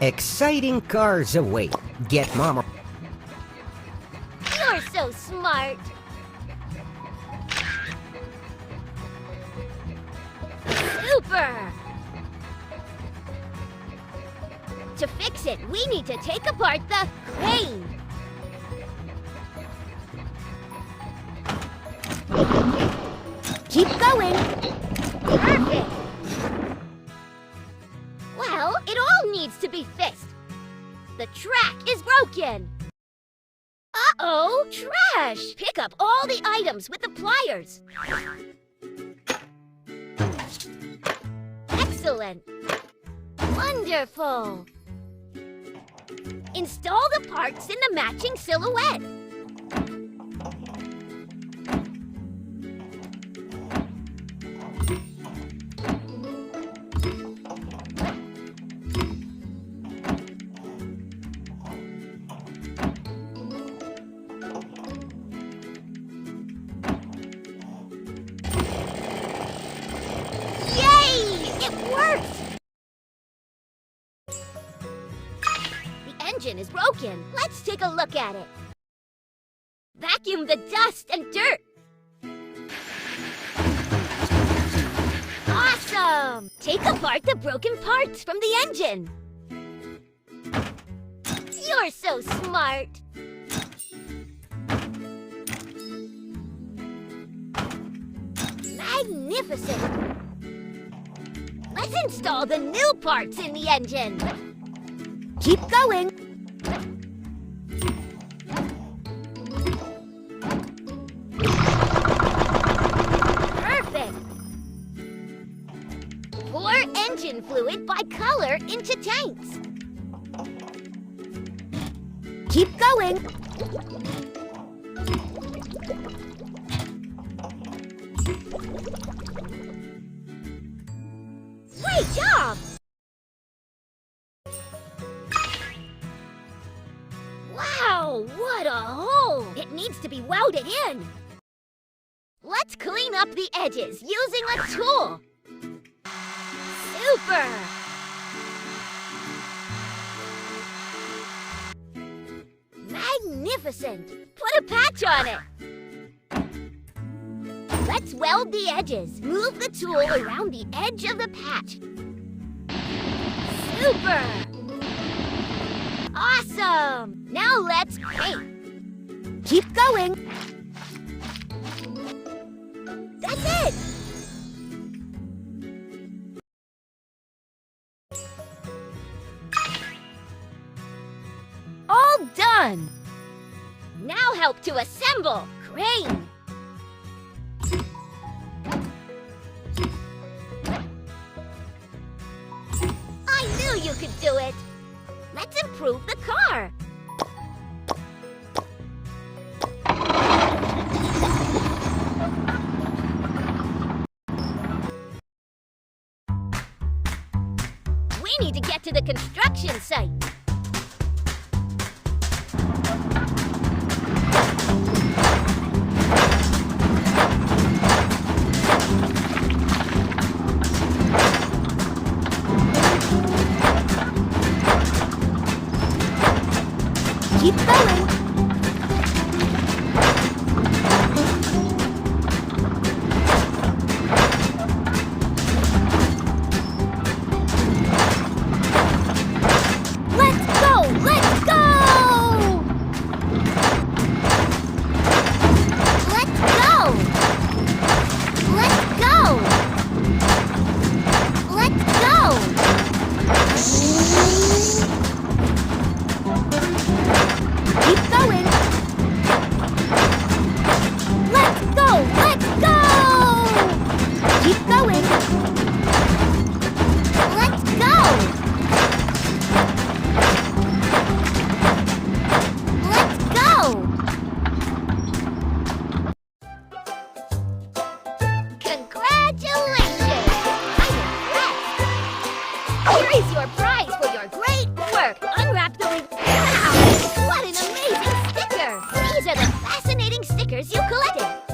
Exciting cars await. Get Mama. You're so smart. Super! To fix it, we need to take apart the crane. Keep going. Perfect. Well, it all needs to be fixed. The track is broken. Uh-oh, trash! Pick up all the items with the pliers. Excellent. Wonderful. Install the parts in the matching silhouette. Engine is broken. Let's take a look at it. Vacuum the dust and dirt. Awesome! Take apart the broken parts from the engine. You're so smart. Magnificent. Let's install the new parts in the engine. Keep going. Perfect. Pour engine fluid by color into tanks. Keep going. Great job! Wow, what a hole! It needs to be welded in. Let's clean up the edges using a tool. Super! Magnificent! Put a patch on it. Let's weld the edges. Move the tool around the edge of the patch. Super! Awesome! Now let's paint. Keep going. That's it! All done! Now help to assemble. Crane! I knew you could do it! Let's improve the car! We need to get to the construction site. Keep going. Let's go! Let's go! Let's go! Let's go! Let's go! Keep going. Let's go! Let's go! Keep going. Let's go! Let's go! Congratulations! I'm impressed! Here is your prize for your great work. Unwrap the Wow! What an amazing sticker! These are the fascinating stickers you collected.